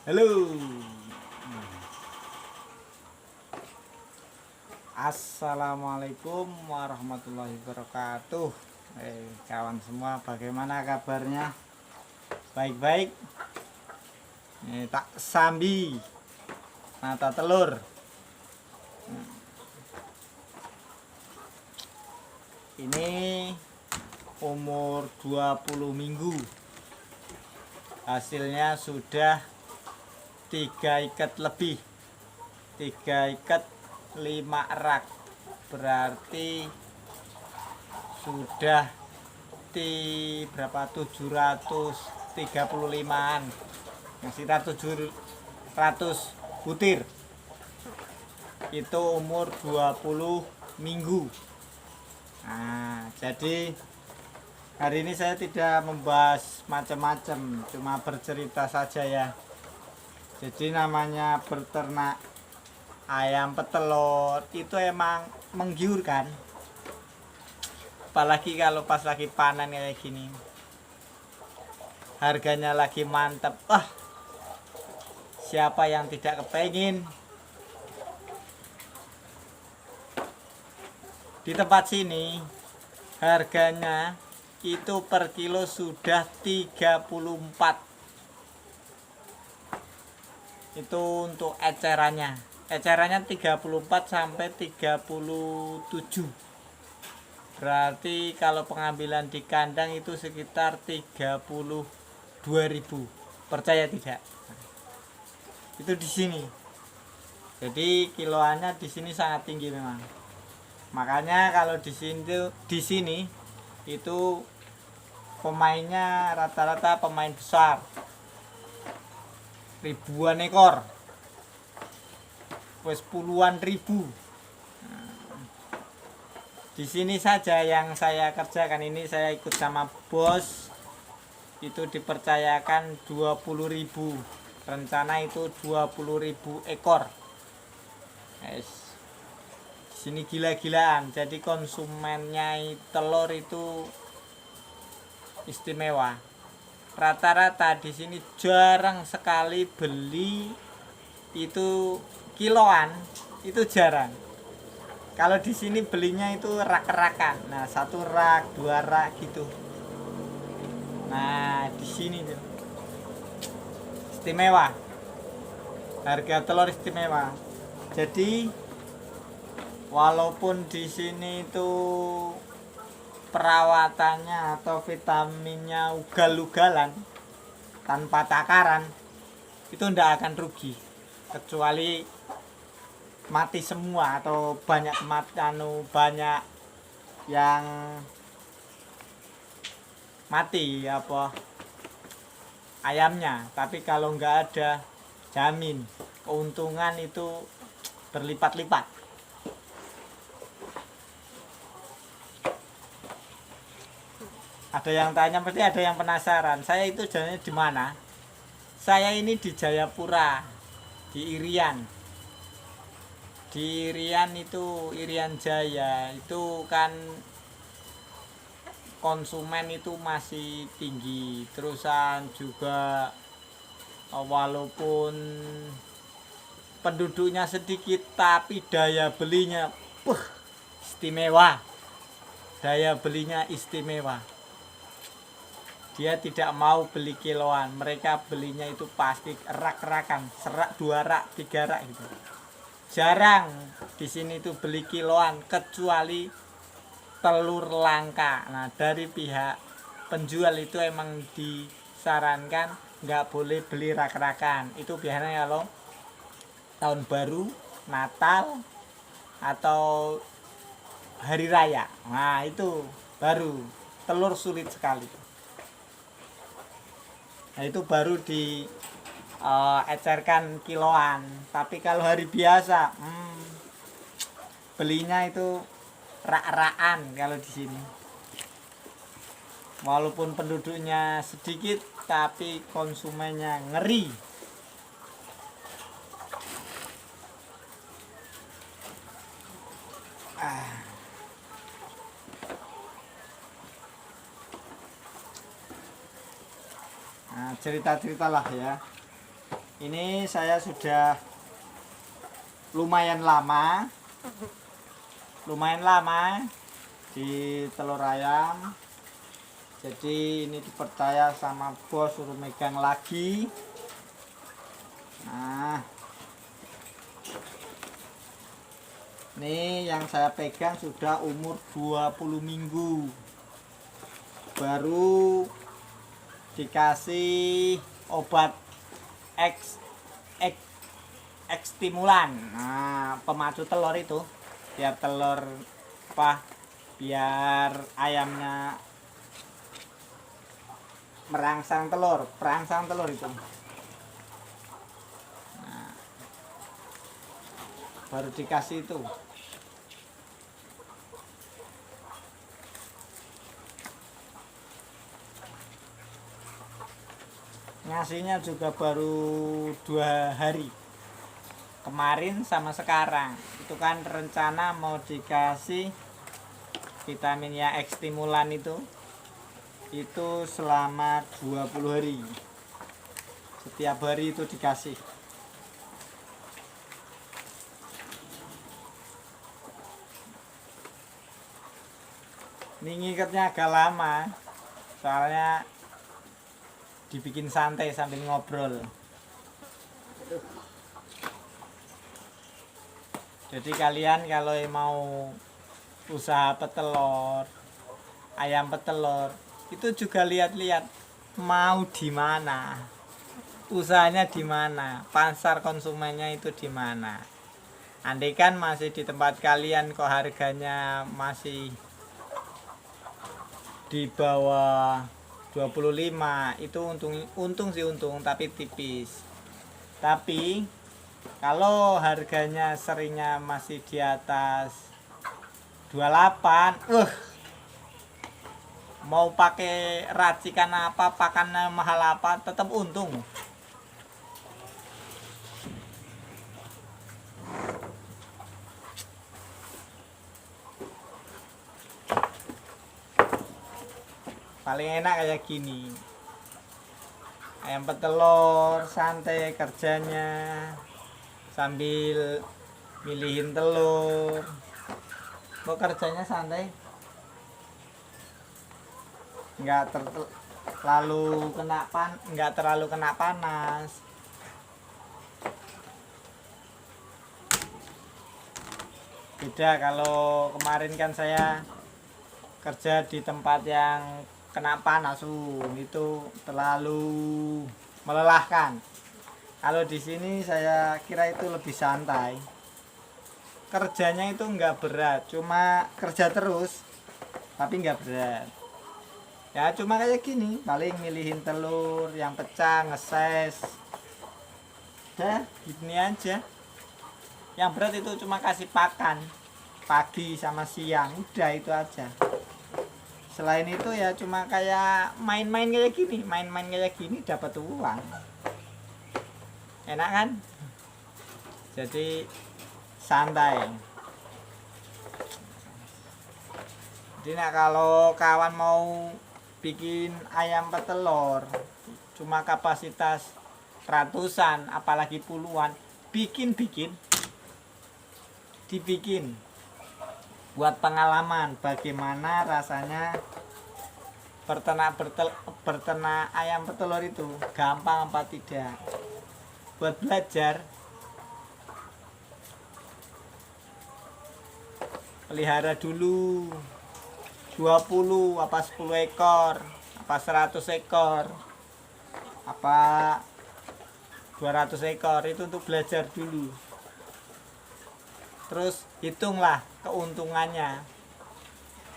Halo. Assalamualaikum warahmatullahi wabarakatuh. Kawan semua, bagaimana kabarnya? Baik-baik. Tak sambi mata telur. Ini umur 20 minggu. Hasilnya sudah 3 ikat lebih. 3 ikat 5 rak, berarti sudah berapa, 735an, sekitar 700 butir. Itu umur 20 minggu. Nah, jadi hari ini saya tidak membahas macam-macam, cuma bercerita saja ya. Jadi namanya berternak ayam petelur itu emang menggiurkan, apalagi kalau pas lagi panen kayak gini, harganya lagi mantap. Siapa yang tidak kepengen? Di tempat sini harganya itu per kilo sudah 34. Itu untuk ecerannya 34 sampai 37. Berarti kalau pengambilan di kandang itu sekitar 32.000. Percaya tidak? Itu di sini. Jadi kiloannya di sini sangat tinggi memang. Makanya kalau di sini itu pemainnya rata-rata pemain besar. Ribuan ekor. Wes puluhan ribu. Di sini saja yang saya kerjakan ini, saya ikut sama bos, itu dipercayakan 20.000. Rencana itu 20.000 ekor. Yes. Di sini gila-gilaan. Jadi konsumennya telur itu istimewa. Rata-rata di sini jarang sekali beli itu kiloan, itu jarang. Kalau di sini belinya itu rak-rakan. Nah, 1 rak, 2 rak gitu. Nah, di sini tuh istimewa. Harga telur istimewa. Jadi walaupun di sini itu perawatannya atau vitaminnya ugal-ugalan tanpa takaran, itu ndak akan rugi, kecuali mati semua atau banyak banyak yang mati ayamnya. Tapi kalau nggak ada, jamin keuntungan itu berlipat-lipat. Ada yang tanya, pasti ada yang penasaran, saya itu jalannya di mana? Saya ini di Jayapura, di Irian. Di Irian itu, Irian Jaya itu kan konsumen itu masih tinggi. Terusan juga walaupun penduduknya sedikit, tapi daya belinya istimewa. Daya belinya istimewa. Dia tidak mau beli kiloan, mereka belinya itu pasti rak-rakan, serak 2 rak, 3 rak gitu. Jarang di sini tuh beli kiloan, kecuali telur langka. Nah, dari pihak penjual itu emang disarankan nggak boleh beli rak-rakan. Itu biasanya kalau tahun baru, Natal, atau hari raya. Nah, itu baru telur sulit sekali. Nah, itu baru di ecerkan kiloan. Tapi kalau hari biasa belinya itu rak-rakan kalau di sini. Walaupun penduduknya sedikit, tapi konsumennya ngeri. Nah, cerita-ceritalah ya. Ini saya sudah lumayan lama di telur ayam. Jadi ini dipercaya sama bos, suruh megang lagi. Nah, ini yang saya pegang sudah umur 20 minggu. Baru dikasih obat stimulan. Nah, pemacu telur itu biar telur biar ayamnya perangsang telur itu. Nah, baru dikasih itu. Ngasihnya juga baru 2 hari, kemarin sama sekarang. Itu kan rencana mau dikasih vitamin ya stimulan itu selama 20 hari, setiap hari itu dikasih. Ini ngikatnya agak lama, soalnya dibikin santai sambil ngobrol. Jadi kalian kalau mau usaha petelur, ayam petelur, itu juga lihat-lihat mau di mana, usahanya di mana, pasar konsumennya itu di mana. Andai kan masih di tempat kalian kok harganya masih di bawah 25, itu untung tapi tipis. Tapi kalau harganya seringnya masih di atas 28, mau pakai racikan apa, pakannya mahal apa, tetap untung. Paling enak kayak gini, ayam petelur santai kerjanya sambil milihin telur. Kok kerjanya santai, nggak terlalu kena panas. Beda kalau kemarin kan saya kerja di tempat yang kena panas, itu terlalu melelahkan. Kalau di sini saya kira itu lebih santai. Kerjanya itu nggak berat, cuma kerja terus, tapi nggak berat. Ya cuma kayak gini, paling milihin telur yang pecah, ngeses. Udah, gini aja. Yang berat itu cuma kasih pakan pagi sama siang, udah itu aja. Selain itu ya cuma kayak main-main kayak gini dapat uang. Enak kan? Jadi santai. Jadi kalau kawan mau bikin ayam petelur cuma kapasitas ratusan apalagi puluhan, dibikin buat pengalaman bagaimana rasanya berternak ayam petelur itu, gampang apa tidak. Buat belajar, pelihara dulu 20 apa 10 ekor apa 100 ekor apa 200 ekor, itu untuk belajar dulu. Terus hitunglah keuntungannya.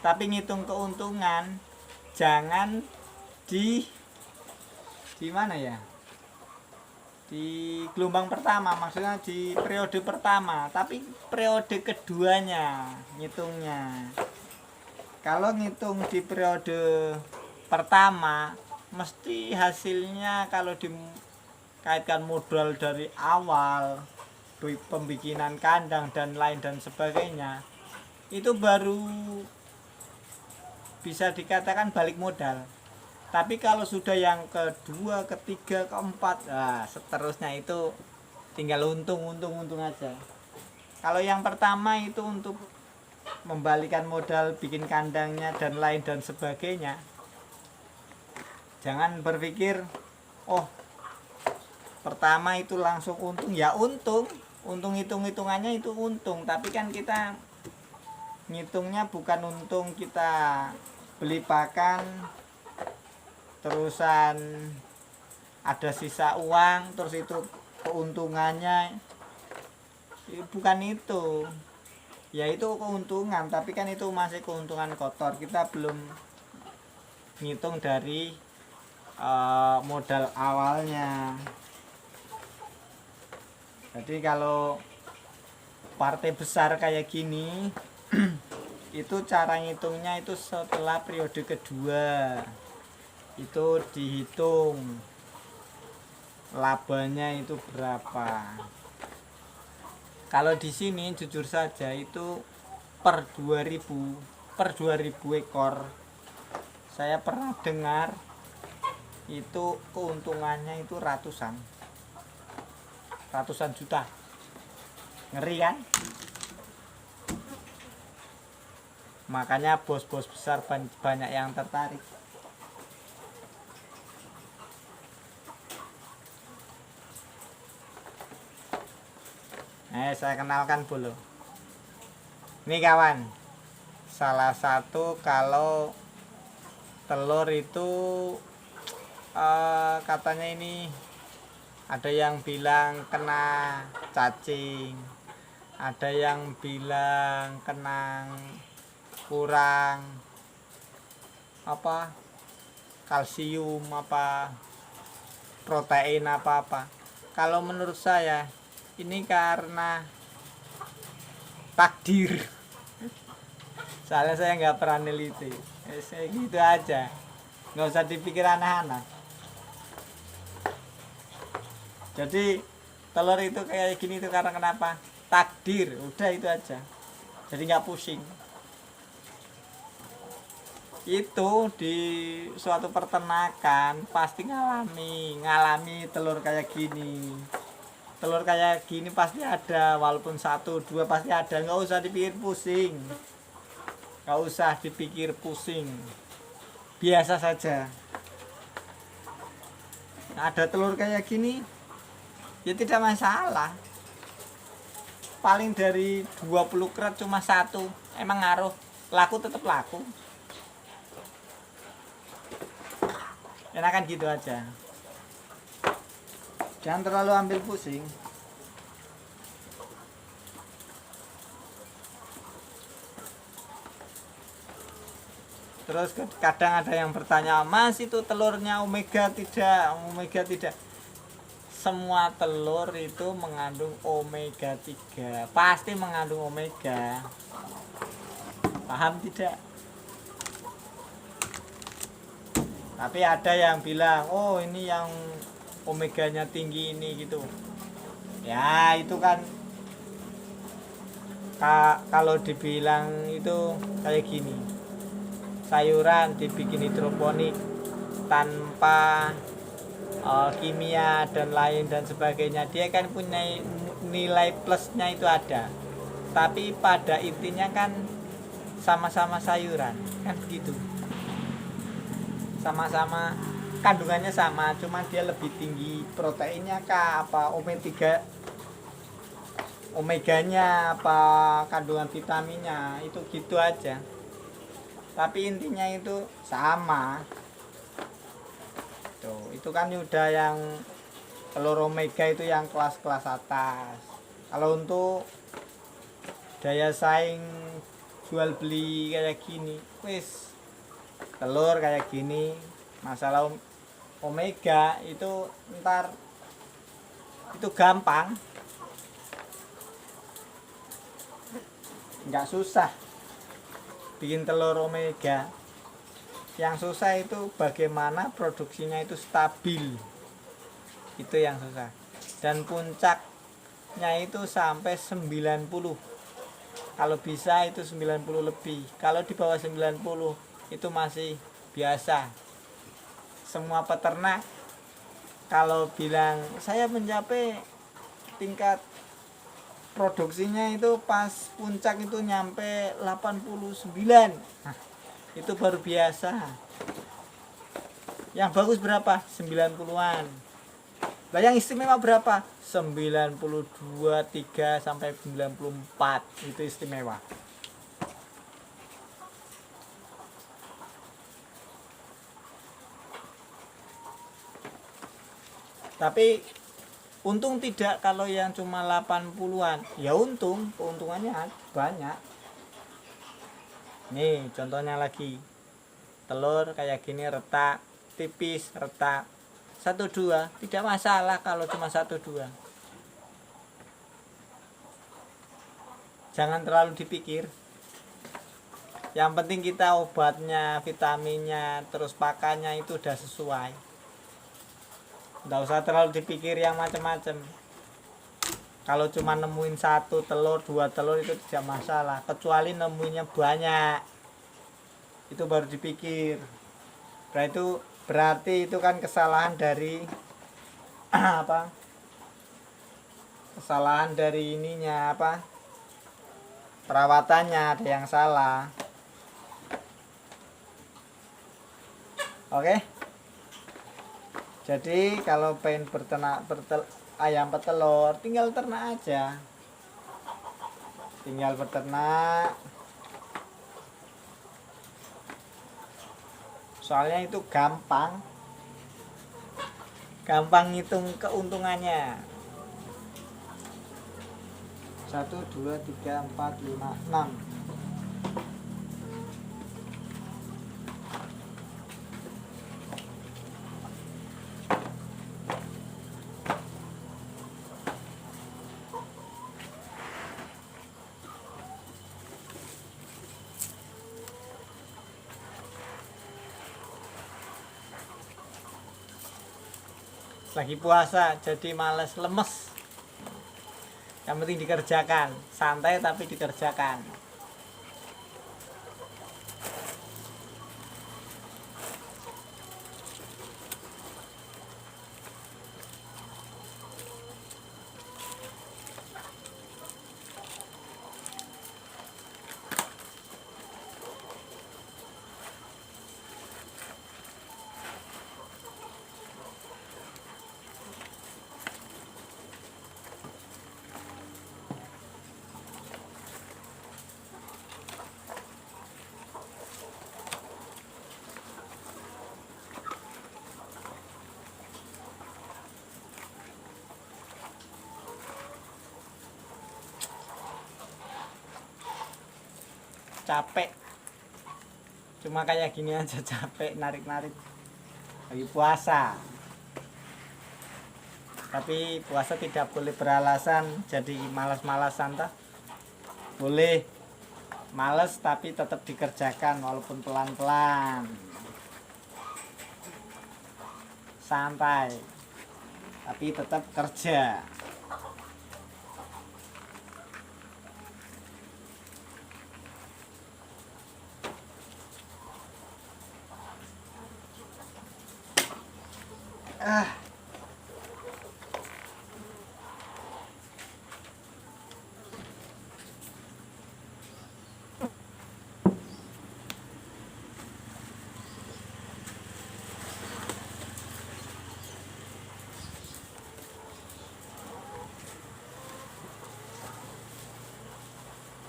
Tapi ngitung keuntungan jangan di mana ya? Di gelombang pertama, maksudnya di periode pertama, tapi periode keduanya ngitungnya. Kalau ngitung di periode pertama, mesti hasilnya kalau dikaitkan modal dari awal, pembikinan kandang dan lain dan sebagainya, itu baru bisa dikatakan balik modal. Tapi kalau sudah yang kedua, ketiga, keempat, nah seterusnya itu tinggal untung aja. Kalau yang pertama itu untuk membalikan modal, bikin kandangnya dan lain dan sebagainya, jangan berpikir oh pertama itu langsung untung. Ya untung hitung-hitungannya itu untung, tapi kan kita ngitungnya bukan untung kita beli pakan terusan ada sisa uang terus itu keuntungannya, bukan itu. Ya itu keuntungan, tapi kan itu masih keuntungan kotor. Kita belum ngitung dari modal awalnya. Jadi kalau partai besar kayak gini itu cara ngitungnya itu setelah periode kedua itu dihitung labanya itu berapa. Kalau di sini jujur saja itu per 2000 ekor saya pernah dengar itu keuntungannya itu ratusan juta. Ngeri kan? Makanya bos-bos besar banyak yang tertarik. Saya kenalkan dulu. Ini kawan, salah satu kalau telur itu katanya ini ada yang bilang kena cacing, ada yang bilang kena kurang kalsium protein apa. Kalau menurut saya ini karena takdir. Soalnya saya nggak pernah neliti, saya gitu aja, nggak usah dipikir aneh-aneh. Jadi telur itu kayak gini itu karena kenapa? Takdir, udah itu aja. Jadi nggak pusing. Itu di suatu peternakan pasti ngalami telur kayak gini. Telur kayak gini pasti ada, walaupun 1, 2 pasti ada. Nggak usah dipikir pusing. Biasa saja. Ada telur kayak gini ya tidak masalah. Paling dari 20 krat cuma 1, emang ngaruh? Laku tetap laku. Enakan gitu aja, jangan terlalu ambil pusing. Terus kadang ada yang bertanya, Mas itu telurnya omega tidak? Semua telur itu mengandung omega 3, pasti mengandung omega. Paham tidak? Tapi ada yang bilang, oh ini yang omeganya tinggi ini gitu. Ya itu kan kalau dibilang itu kayak gini, sayuran dibikin hidroponik tanpa kimia dan lain dan sebagainya, dia kan punya nilai plusnya itu ada. Tapi pada intinya kan sama-sama sayuran, kan begitu. Sama-sama kandungannya sama, cuma dia lebih tinggi proteinnya kah, apa omeganya, apa kandungan vitaminnya, itu gitu aja. Tapi intinya itu sama. Tuh, itu kan udah yang telur omega itu yang kelas-kelas atas. Kalau untuk daya saing jual beli kayak gini, wis telur kayak gini, masalah omega itu ntar itu gampang, nggak susah bikin telur omega. Yang susah itu bagaimana produksinya itu stabil, itu yang susah. Dan puncaknya itu sampai 90, kalau bisa itu 90 lebih. Kalau di bawah 90 itu masih biasa. semua peternak kalau bilang saya mencapai tingkat produksinya itu pas puncak itu nyampe 89. Nah, itu baru biasa. Yang bagus berapa? 90-an. Lah yang istimewa berapa? 92, 3 sampai 94. Itu istimewa. Tapi untung tidak kalau yang cuma 80-an. Ya untung, keuntungannya banyak. Nih, contohnya lagi. Telur kayak gini retak, tipis, retak. 1-2, tidak masalah kalau cuma 1-2. Jangan terlalu dipikir. Yang penting kita obatnya, vitaminnya, terus pakannya itu udah sesuai. Nggak usah terlalu dipikir yang macam-macam. Kalau cuma nemuin 1 telur, 2 telur itu tidak masalah. Kecuali nemuinnya banyak, itu baru dipikir. Berarti itu kan kesalahan dari apa? Kesalahan dari ininya apa? Perawatannya ada yang salah. Oke. Jadi kalau pengen berternak ayam petelur, tinggal ternak aja. Tinggal beternak. Soalnya itu gampang. Gampang ngitung keuntungannya. 1, 2, 3, 4, 5, 6. Lagi puasa jadi males, lemes. Yang penting dikerjakan, santai tapi dikerjakan. Capek, cuma kayak gini aja capek narik-narik lagi puasa. Tapi puasa tidak boleh beralasan jadi malas-malasan tak boleh. Males tapi tetap dikerjakan walaupun pelan-pelan, santai tapi tetap kerja.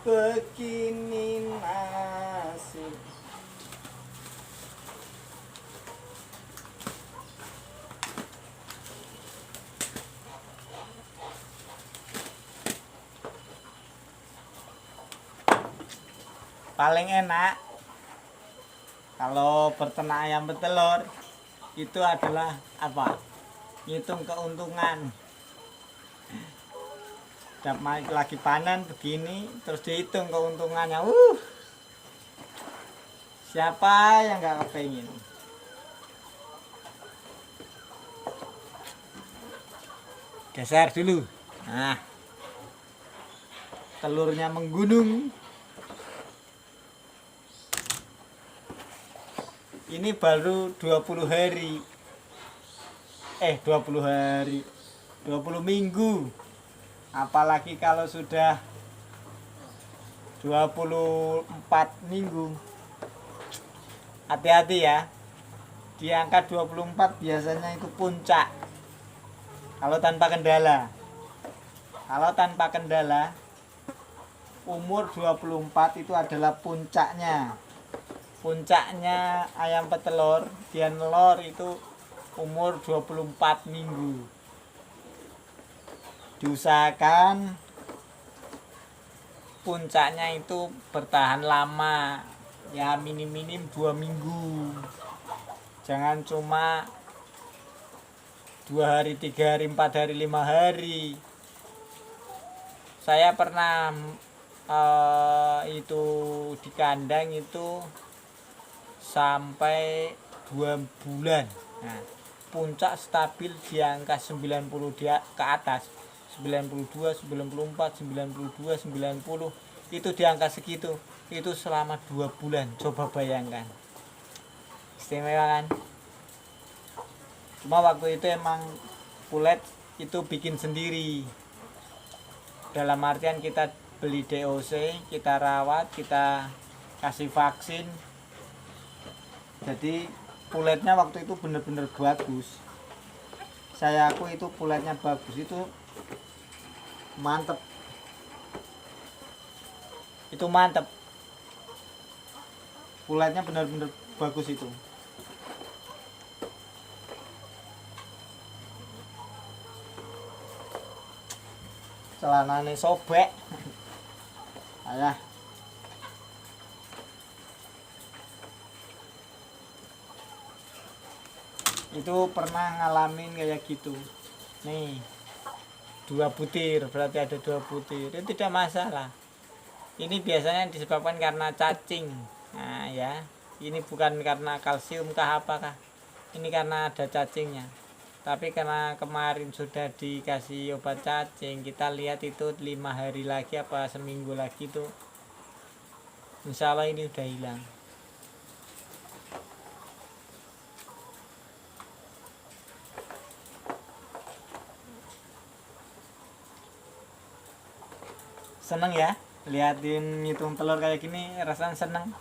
Begini nasib. Paling enak kalau berternak ayam petelur itu adalah apa? Ngitung keuntungan. Lagi panen begini terus dihitung keuntungannya. Siapa yang nggak kepengin? Geser dulu. Nah, telurnya menggunung. Ini baru 20 hari. 20 hari, 20 minggu. Apalagi kalau sudah 24 minggu. Hati-hati ya. Di angka 24 biasanya itu puncak. Kalau tanpa kendala. Kalau tanpa kendala, umur 24 itu adalah puncaknya. Puncaknya ayam petelur, dia nelor itu umur 24 minggu. Diusahakan puncaknya itu bertahan lama, ya minim-minim 2 minggu. Jangan cuma 2 hari, 3 hari, 4 hari, 5 hari. Saya pernah itu di kandang itu sampai 2 bulan. Nah, puncak stabil di angka 90 dia ke atas. 92, 94, 92, 90 itu di angka segitu. Itu selama 2 bulan. Coba bayangkan. Istimewa kan? Cuma waktu itu emang pulet itu bikin sendiri. Dalam artian kita beli DOC, kita rawat, kita kasih vaksin. Jadi puletnya waktu itu bener-bener bagus. Saya aku itu puletnya bagus, itu mantep. Itu mantep. Puletnya bener-bener bagus itu. Celanane sobek. Ayah. Itu pernah ngalamin kayak gitu. Nih, 2 butir, berarti ada 2 butir. Itu tidak masalah. Ini biasanya disebabkan karena cacing. Nah ya, ini bukan karena kalsium kah apakah. Ini karena ada cacingnya. Tapi karena kemarin sudah dikasih obat cacing, kita lihat itu 5 hari lagi apa seminggu lagi tuh, insya Allah ini udah hilang. Seneng ya liatin ngitung telur kayak gini, rasanya seneng.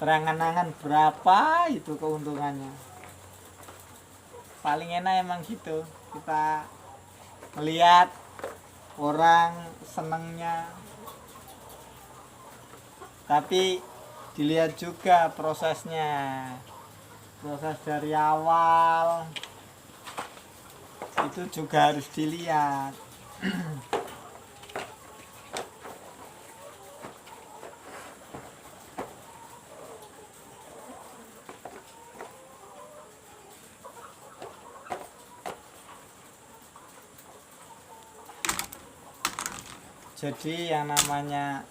Terangan-angan berapa itu keuntungannya. Paling enak emang gitu, kita melihat orang senengnya, tapi dilihat juga prosesnya, proses dari awal itu juga harus dilihat. Jadi yang namanya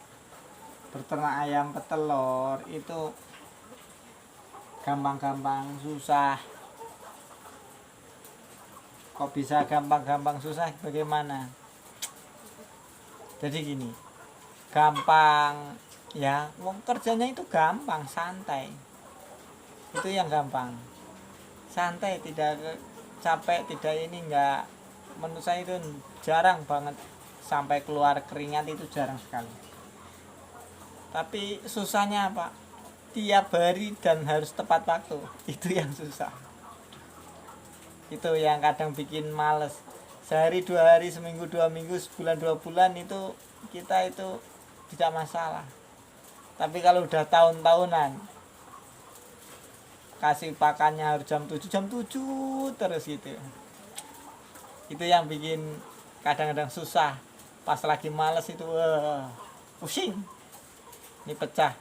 berternak ayam petelur itu gampang-gampang susah. Kok bisa gampang-gampang susah? Bagaimana? Jadi gini, gampang ya, kerjanya itu gampang, santai. Itu yang gampang, santai, tidak capek, tidak ini enggak. Menurut saya itu jarang banget sampai keluar keringat, itu jarang sekali. Tapi susahnya apa? Tiap hari dan harus tepat waktu. Itu yang susah. Itu yang kadang bikin males. Sehari 2 hari, seminggu 2 minggu, sebulan 2 bulan itu kita itu tidak masalah. Tapi kalau udah tahun-tahunan, kasih pakannya harus jam 7 terus gitu. Itu yang bikin kadang-kadang susah. Pas lagi males itu pusing. Ini pecah.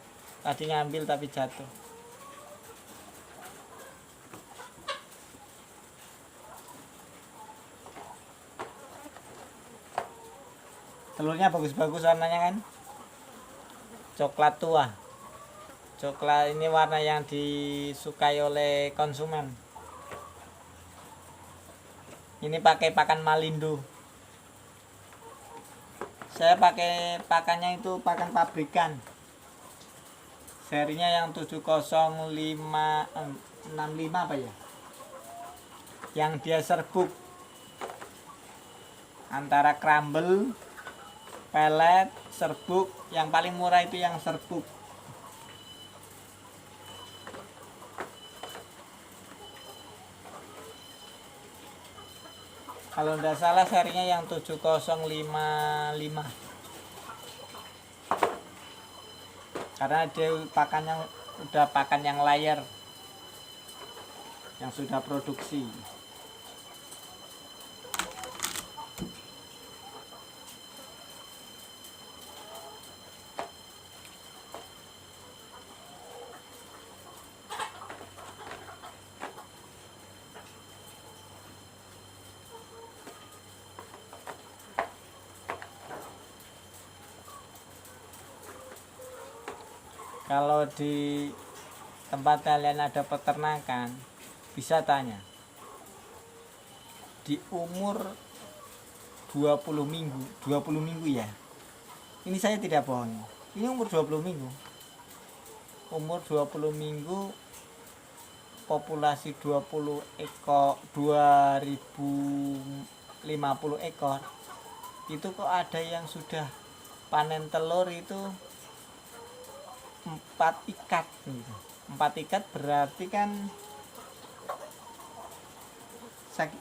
Tadi ngambil tapi jatuh. Telurnya bagus-bagus warnanya kan. Coklat tua. Coklat ini warna yang disukai oleh konsumen. Ini pakai pakan Malindo. Saya pakai pakannya itu pakan pabrikan. Serinya yang 7065 apa ya? yang dia serbuk antara crumble, pelet, serbuk. Yang paling murah itu yang serbuk. Kalau tidak salah serinya yang 7055, karena dia pakannya udah pakan yang layer yang sudah produksi. Kalau di tempat kalian ada peternakan, bisa tanya. Di umur 20 minggu ya. Ini saya tidak bohong. Ini umur 20 minggu. Umur 20 minggu, populasi 20 ekor, 2050 ekor. Itu kok ada yang sudah panen telur itu 4 ikat gitu. 4 ikat berarti kan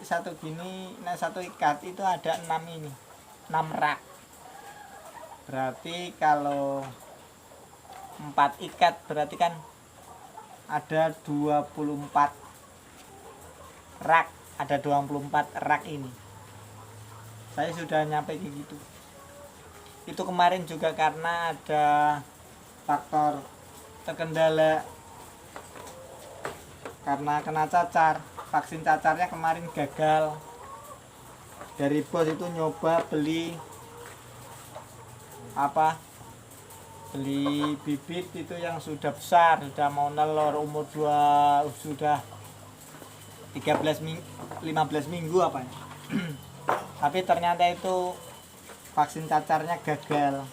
satu gini, nah satu ikat itu ada 6 ini, 6 rak. Berarti kalau 4 ikat berarti kan ada 24 rak, ada 24 rak ini. Saya sudah nyampe kayak gitu. Itu kemarin juga karena ada faktor terkendala karena kena cacar. Vaksin cacarnya kemarin gagal. Dari bos itu nyoba beli beli bibit itu yang sudah besar, sudah mau nelor, umur sudah 15 minggu apa ya. Tapi ternyata itu vaksin cacarnya gagal.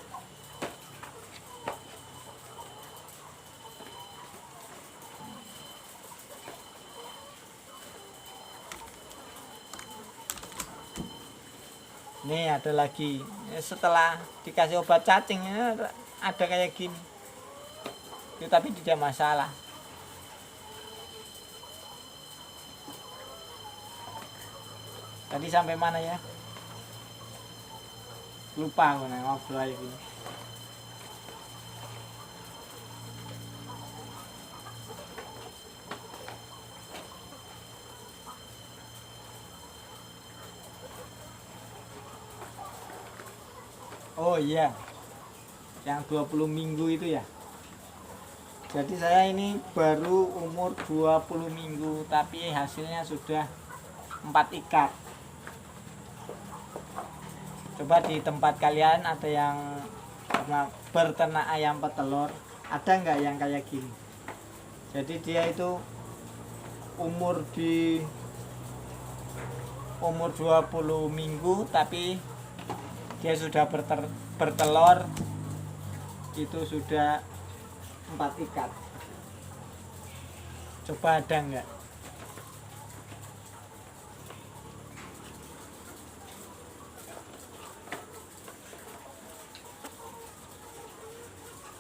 Nih ada lagi, setelah dikasih obat cacing ada kayak gini. Itu tapi tidak masalah. Tadi sampai mana ya? Lupa aku ngobrol lagi. Oh iya, yang 20 minggu itu ya. Jadi saya ini baru umur 20 minggu, tapi hasilnya sudah 4 ikat. Coba di tempat kalian ada yang berternak ayam petelur, ada nggak yang kayak gini? Jadi dia itu umur 20 minggu, tapi dia sudah bertelur itu sudah 4 ikat. Coba ada enggak?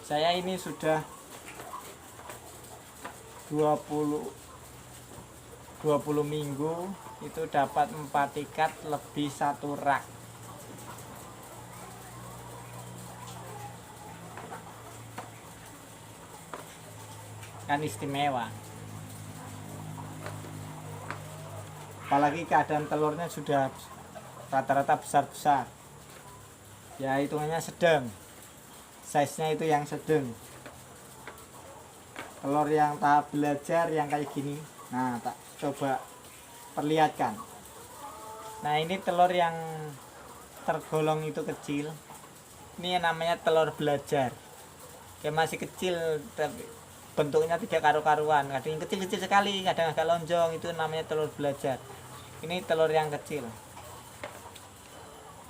Saya ini sudah 20 minggu itu dapat 4 ikat lebih 1 rak. Kan istimewa. Apalagi keadaan telurnya sudah rata-rata besar-besar. Ya hitungannya sedang. Size-nya itu yang sedang. Telur yang tahap belajar yang kayak gini. Nah, tak coba perlihatkan. Nah, ini telur yang tergolong itu kecil. Ini yang namanya telur belajar. Dia masih kecil tapi bentuknya tidak karu-karuan, kadang kecil-kecil sekali, kadang agak lonjong, itu namanya telur belajar. Ini telur yang kecil.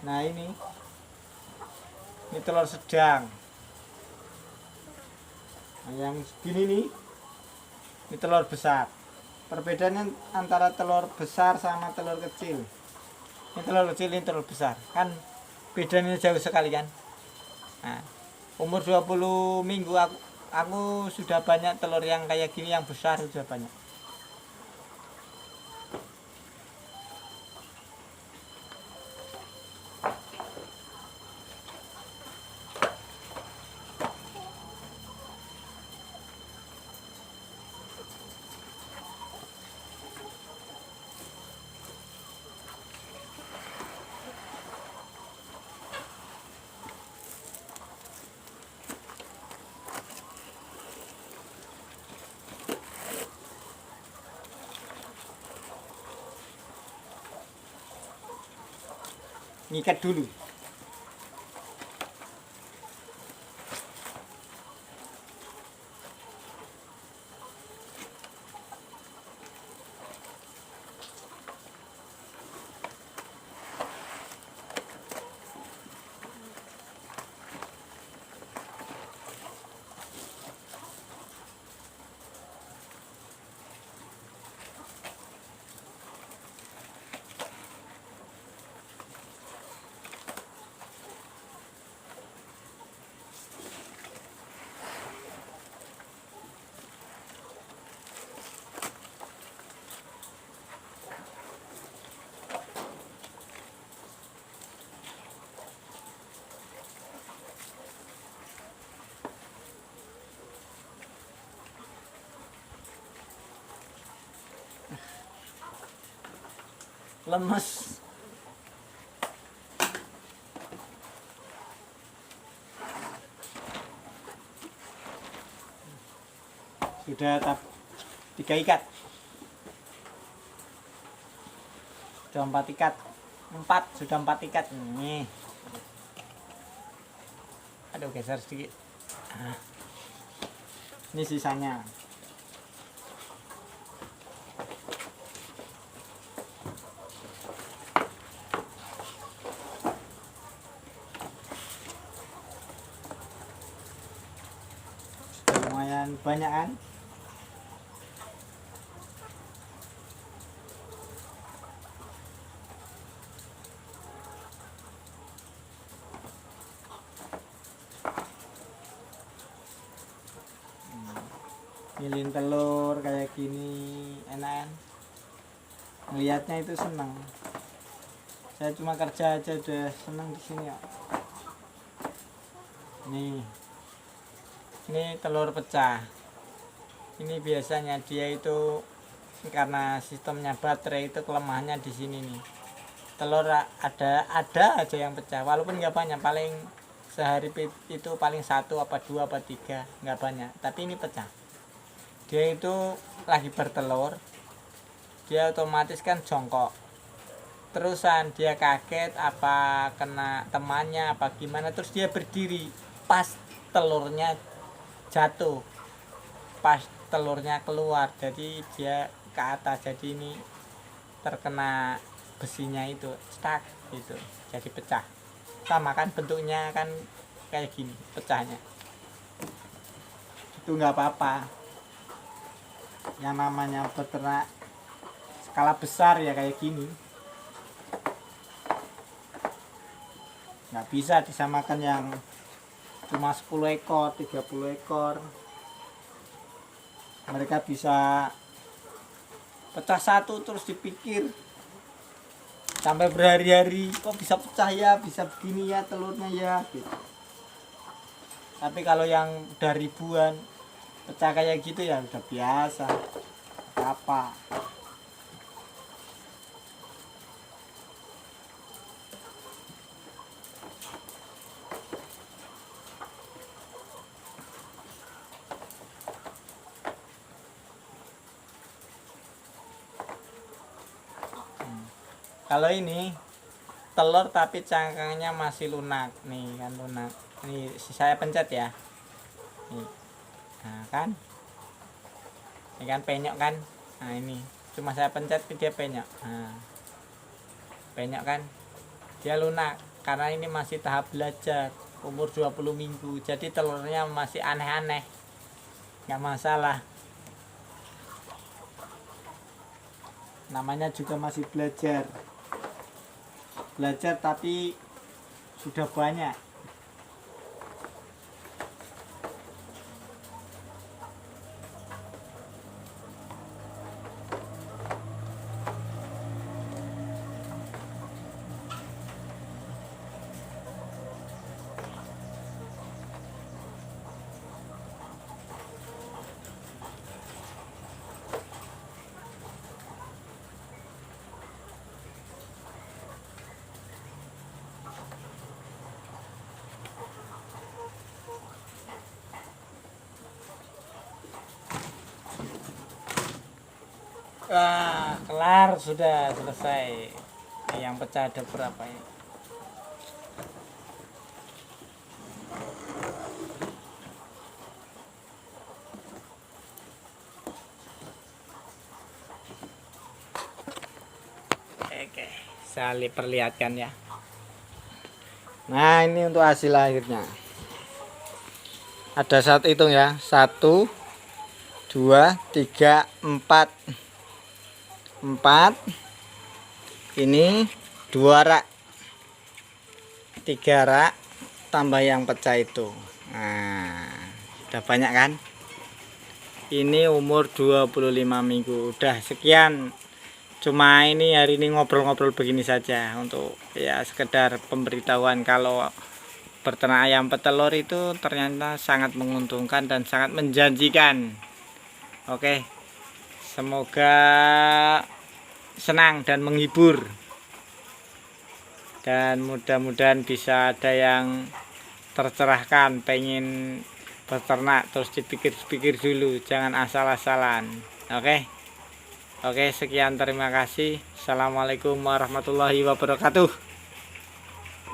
Nah ini telur sedang. Nah, yang segini nih, ini telur besar. Perbedaannya antara telur besar sama telur kecil. Ini telur kecil, ini telur besar. Kan bedanya jauh sekali kan. Nah, umur 20 minggu aku sudah banyak telur yang kayak gini, yang besar sudah banyak. Ngikat dulu. Lemes. Sudah 3 ikat. Sudah 4 ikat. 4, sudah 4 ikat. Nih. Aduh, geser sedikit. Ini sisanya. Lumayan banyak kan. Milih telur kayak gini enak kan. Melihatnya itu senang. Saya cuma kerja aja udah senang di sini ya. Ini telur pecah. Ini biasanya dia itu karena sistemnya baterai itu kelemahannya di sini nih. Telur ada aja yang pecah, walaupun nggak banyak, paling sehari itu paling 1 apa 2 apa 3, nggak banyak. Tapi ini pecah. Dia itu lagi bertelur, dia otomatis kan jongkok. Terusan dia kaget apa kena temannya apa gimana, terus dia berdiri pas telurnya jatuh, pas telurnya keluar, jadi dia ke atas, jadi ini terkena besinya itu stuck gitu, jadi pecah. Sama kan bentuknya kan kayak gini pecahnya. Itu nggak apa-apa, yang namanya peternak skala besar ya kayak gini, nggak bisa disamakan yang cuma 10 ekor 30 ekor. Mereka bisa pecah satu terus dipikir sampai berhari-hari, kok bisa pecah ya, bisa begini ya telurnya ya gitu. Tapi kalau yang udah ribuan pecah kayak gitu ya udah biasa. Apa kalau ini telur tapi cangkangnya masih lunak nih kan, lunak. Ini saya pencet ya nih. Nah kan ini kan penyok kan. Nah ini cuma saya pencet dia penyok. Nah, penyok kan dia lunak karena ini masih tahap belajar, umur 20 minggu, jadi telurnya masih aneh-aneh, nggak masalah. namanya juga masih belajar tapi sudah banyak. Wah, kelar, sudah selesai. Yang pecah ada berapa ya? Oke, saya perlihatkan ya. Nah, ini untuk hasil akhirnya. Ada satu hitung ya, 1 2 3 4 ini 2 rak, 3 rak tambah yang pecah itu. Nah, udah banyak kan? Ini umur 25 minggu. Udah sekian. Cuma ini hari ini ngobrol-ngobrol begini saja untuk ya sekedar pemberitahuan kalau berternak ayam petelur itu ternyata sangat menguntungkan dan sangat menjanjikan. Oke. Semoga senang dan menghibur. Dan mudah-mudahan bisa ada yang tercerahkan pengen beternak, terus dipikir-pikir dulu, jangan asal-asalan. Oke, sekian, terima kasih. Assalamualaikum warahmatullahi wabarakatuh.